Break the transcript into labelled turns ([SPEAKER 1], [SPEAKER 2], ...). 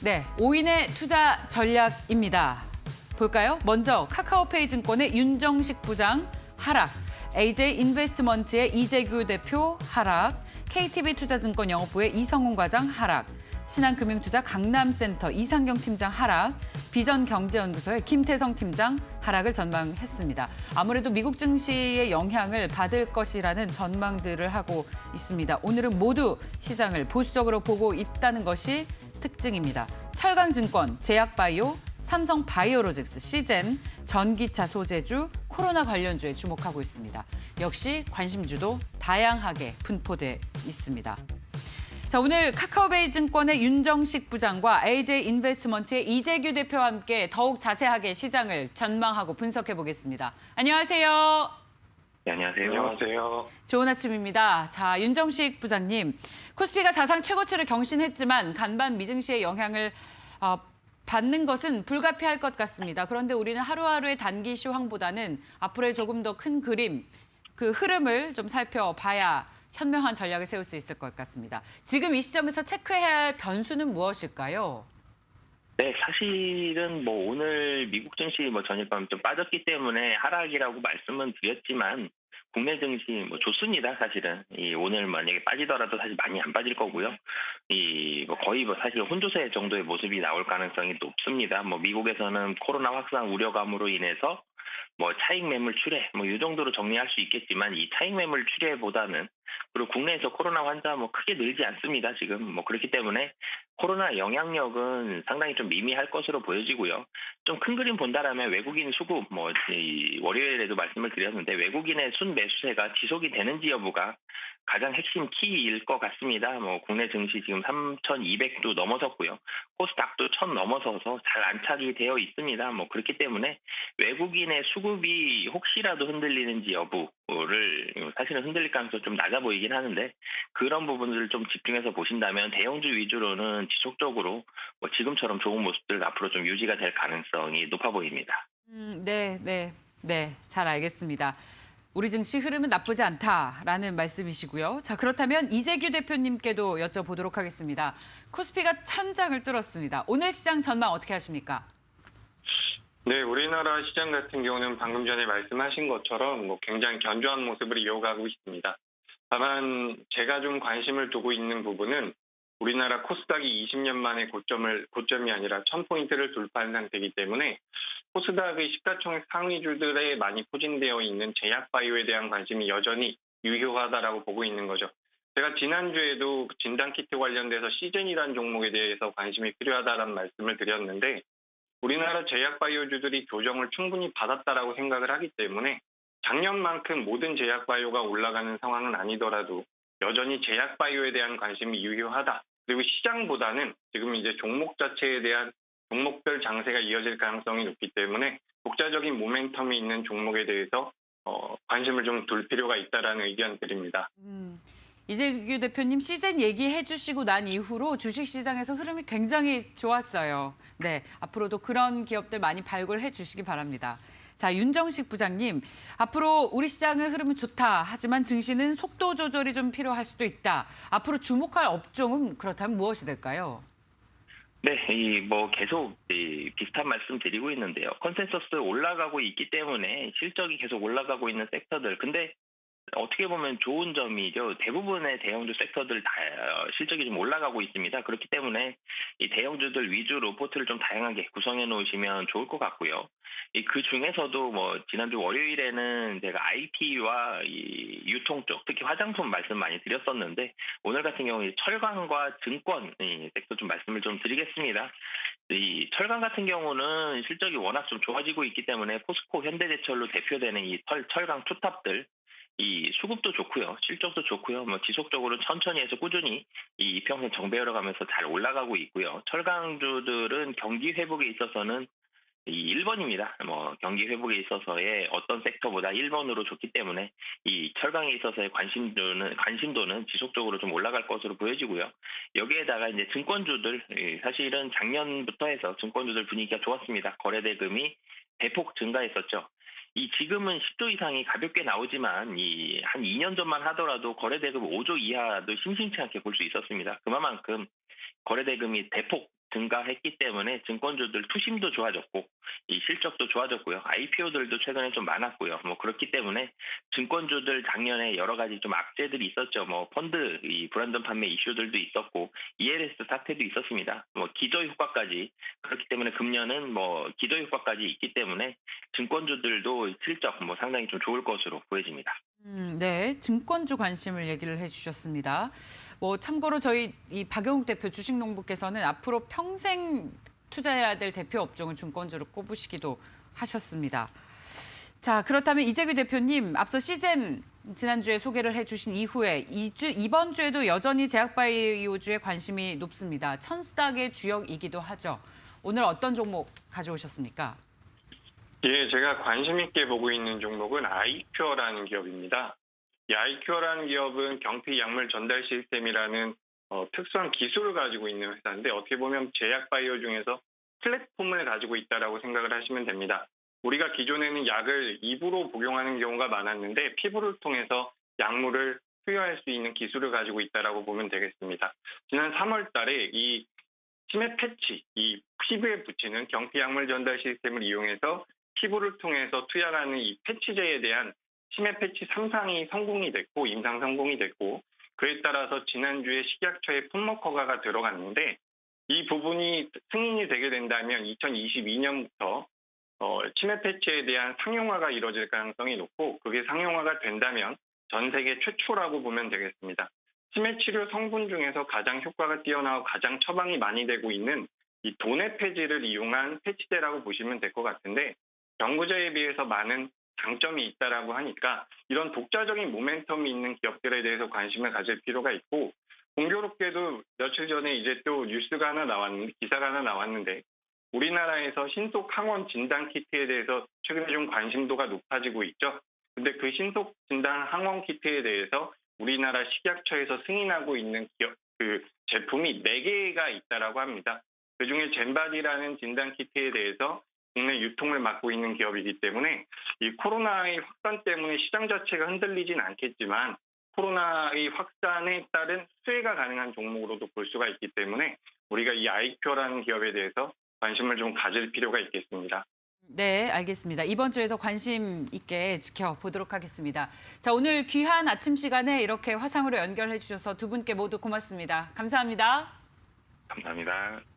[SPEAKER 1] 네, 5인의 투자 전략입니다. 볼까요? 먼저 카카오페이 증권의 윤정식 부장 하락, AJ 인베스트먼트의 이재규 대표 하락, KTB 투자증권 영업부의 이성훈 과장 하락, 신한금융투자 강남센터 이상경 팀장 하락, 비전경제연구소의 김태성 팀장 하락을 전망했습니다. 아무래도 미국 증시의 영향을 받을 것이라는 전망들을 하고 있습니다. 오늘은 모두 시장을 보수적으로 보고 있다는 것이 특징입니다. 철강증권, 제약바이오, 삼성바이오로직스, 시젠, 전기차 소재주, 코로나 관련주에 주목하고 있습니다. 역시 관심주도 다양하게 분포돼 있습니다. 자, 오늘 카카오페이 증권의 윤정식 부장과 AJ 인베스트먼트의 이재규 대표와 함께 더욱 자세하게 시장을 전망하고 분석해 보겠습니다. 안녕하세요.
[SPEAKER 2] 네, 안녕하세요.
[SPEAKER 3] 안녕하세요.
[SPEAKER 1] 좋은 아침입니다. 자, 윤정식 부장님, 코스피가 사상 최고치를 경신했지만 간밤 미증시의 영향을 받는 것은 불가피할 것 같습니다. 그런데 우리는 하루하루의 단기 시황보다는 앞으로의 조금 더 큰 그림, 그 흐름을 좀 살펴봐야 현명한 전략을 세울 수 있을 것 같습니다. 지금 이 시점에서 체크해야 할 변수는 무엇일까요?
[SPEAKER 2] 네, 사실은 오늘 미국 증시 전일 밤 좀 빠졌기 때문에 하락이라고 말씀은 드렸지만 국내 증시 좋습니다. 사실은 오늘 만약에 빠지더라도 사실 많이 안 빠질 거고요. 거의 사실 혼조세 정도의 모습이 나올 가능성이 높습니다. 미국에서는 코로나 확산 우려감으로 인해서 차익 매물 출회 이 정도로 정리할 수 있겠지만 이 차익 매물 출회보다는 그리고 국내에서 코로나 환자 크게 늘지 않습니다. 지금 그렇기 때문에 코로나 영향력은 상당히 좀 미미할 것으로 보여지고요. 좀 큰 그림 본다라면 외국인 수급 월요일에도 말씀을 드렸는데 외국인의 순매수세가 지속이 되는지 여부가 가장 핵심 키일 것 같습니다. 국내 증시 지금 3,200도 넘어섰고요. 코스닥도 1,000 넘어서서 잘 안착이 되어 있습니다. 그렇기 때문에 외국인의 수급이 혹시라도 흔들리는지 여부를 사실은 흔들릴 가능성이 좀 낮아 보이긴 하는데 그런 부분들을 좀 집중해서 보신다면 대형주 위주로는 지속적으로 지금처럼 좋은 모습들 앞으로 좀 유지가 될 가능성이 높아 보입니다.
[SPEAKER 1] 네, 잘 알겠습니다. 우리 증시 흐름은 나쁘지 않다라는 말씀이시고요. 자, 그렇다면 이재규 대표님께도 여쭤보도록 하겠습니다. 코스피가 천장을 뚫었습니다. 오늘 시장 전망 어떻게 하십니까?
[SPEAKER 3] 네, 우리나라 시장 같은 경우는 방금 전에 말씀하신 것처럼 굉장히 견조한 모습을 이어가고 있습니다. 다만 제가 좀 관심을 두고 있는 부분은 우리나라 코스닥이 20년 만에 고점이 아니라 1000포인트를 돌파한 상태이기 때문에 코스닥의 시가총액 상위주들에 많이 포진되어 있는 제약바이오에 대한 관심이 여전히 유효하다라고 보고 있는 거죠. 제가 지난주에도 진단키트 관련돼서 시젠이라는 종목에 대해서 관심이 필요하다는 말씀을 드렸는데 우리나라 제약바이오주들이 교정을 충분히 받았다라고 생각을 하기 때문에 작년만큼 모든 제약바이오가 올라가는 상황은 아니더라도 여전히 제약바이오에 대한 관심이 유효하다. 그리고 시장보다는 지금 이제 종목 자체에 대한 종목별 장세가 이어질 가능성이 높기 때문에 독자적인 모멘텀이 있는 종목에 대해서 관심을 좀 둘 필요가 있다라는 의견 드립니다.
[SPEAKER 1] 이재규 대표님 시즌 얘기해 주시고 난 이후로 주식시장에서 흐름이 굉장히 좋았어요. 네, 앞으로도 그런 기업들 많이 발굴해 주시기 바랍니다. 자, 윤정식 부장님, 앞으로 우리 시장의 흐름은 좋다. 하지만 증시는 속도 조절이 좀 필요할 수도 있다. 앞으로 주목할 업종은 그렇다면 무엇이 될까요?
[SPEAKER 2] 네, 계속 비슷한 말씀 드리고 있는데요. 컨센서스 올라가고 있기 때문에 실적이 계속 올라가고 있는 섹터들. 근데 어떻게 보면 좋은 점이죠. 대부분의 대형주 섹터들 다 실적이 좀 올라가고 있습니다. 그렇기 때문에 이 대형주들 위주로 포트를 좀 다양하게 구성해 놓으시면 좋을 것 같고요. 그 중에서도 지난주 월요일에는 제가 IT와 이 유통 쪽, 특히 화장품 말씀 많이 드렸었는데 오늘 같은 경우에 철강과 증권 섹터 좀 말씀을 좀 드리겠습니다. 이 철강 같은 경우는 실적이 워낙 좀 좋아지고 있기 때문에 포스코, 현대제철로 대표되는 이 철강 투탑들 이 수급도 좋고요, 실적도 좋고요. 지속적으로 천천히 해서 꾸준히 이 이평선 정배열어 가면서 잘 올라가고 있고요. 철강주들은 경기 회복에 있어서는 이 1번입니다. 경기 회복에 있어서의 어떤 섹터보다 1번으로 좋기 때문에 이 철강에 있어서의 관심도는 지속적으로 좀 올라갈 것으로 보여지고요. 여기에다가 이제 증권주들, 사실은 작년부터 해서 증권주들 분위기가 좋았습니다. 거래대금이 대폭 증가했었죠. 지금은 10조 이상이 가볍게 나오지만 한 2년 전만 하더라도 거래대금 5조 이하도 심심치 않게 볼 수 있었습니다. 그만큼 거래대금이 대폭 증가했기 때문에 증권주들 투심도 좋아졌고 이 실적도 좋아졌고요. IPO들도 최근에 좀 많았고요. 뭐 그렇기 때문에 증권주들 작년에 여러 가지 좀 악재들이 있었죠. 뭐 펀드 이 불안전 판매 이슈들도 있었고 ELS 사태도 있었습니다. 뭐 기저 효과까지 그렇기 때문에 금년은 뭐 기저 효과까지 있기 때문에 증권주들도 실적 뭐 상당히 좀 좋을 것으로 보여집니다.
[SPEAKER 1] 네, 증권주 관심을 얘기를 해주셨습니다. 뭐 참고로 저희 이 박영욱 대표 주식농부께서는 앞으로 평생 투자해야 될 대표 업종을 증권주로 꼽으시기도 하셨습니다. 자, 그렇다면 이재규 대표님, 앞서 시젠 지난주에 소개를 해주신 이후에 이번 주에도 여전히 제약바이오주에 관심이 높습니다. 천스닥의 주역이기도 하죠. 오늘 어떤 종목 가져오셨습니까?
[SPEAKER 3] 예, 제가 관심 있게 보고 있는 종목은 아이큐어라는 기업입니다. 이 아이큐어라는 기업은 경피 약물 전달 시스템이라는 특수한 기술을 가지고 있는 회사인데 어떻게 보면 제약바이오 중에서 플랫폼을 가지고 있다라고 생각을 하시면 됩니다. 우리가 기존에는 약을 입으로 복용하는 경우가 많았는데 피부를 통해서 약물을 투여할 수 있는 기술을 가지고 있다라고 보면 되겠습니다. 지난 3월 달에 이 치매 패치, 이 피부에 붙이는 경피 약물 전달 시스템을 이용해서 피부를 통해서 투약하는 이 패치제에 대한 치매 패치 3상이 성공이 됐고 임상 성공이 됐고 그에 따라서 지난주에 식약처에 품목 허가가 들어갔는데 이 부분이 승인이 되게 된다면 2022년부터 치매 패치에 대한 상용화가 이루어질 가능성이 높고 그게 상용화가 된다면 전 세계 최초라고 보면 되겠습니다. 치매 치료 성분 중에서 가장 효과가 뛰어나고 가장 처방이 많이 되고 있는 이 도네 폐지를 이용한 패치제라고 보시면 될 것 같은데 경구제에 비해서 많은 장점이 있다라고 하니까 이런 독자적인 모멘텀이 있는 기업들에 대해서 관심을 가질 필요가 있고 공교롭게도 며칠 전에 이제 또 뉴스가 하나 나왔는데 기사가 하나 나왔는데 우리나라에서 신속 항원 진단 키트에 대해서 최근에 좀 관심도가 높아지고 있죠. 근데 그 신속 진단 항원 키트에 대해서 우리나라 식약처에서 승인하고 있는 그 제품이 4개가 있다라고 합니다. 그중에 젠바디라는 진단 키트에 대해서 국내 유통을 맡고 있는 기업이기 때문에 이 코로나의 확산 때문에 시장 자체가 흔들리진 않겠지만 코로나의 확산에 따른 수혜가 가능한 종목으로도 볼 수가 있기 때문에 우리가 이 아이큐어라는 기업에 대해서 관심을 좀 가질 필요가 있겠습니다.
[SPEAKER 1] 네, 알겠습니다. 이번 주에도 관심 있게 지켜보도록 하겠습니다. 자, 오늘 귀한 아침 시간에 이렇게 화상으로 연결해 주셔서 두 분께 모두 고맙습니다. 감사합니다.
[SPEAKER 2] 감사합니다.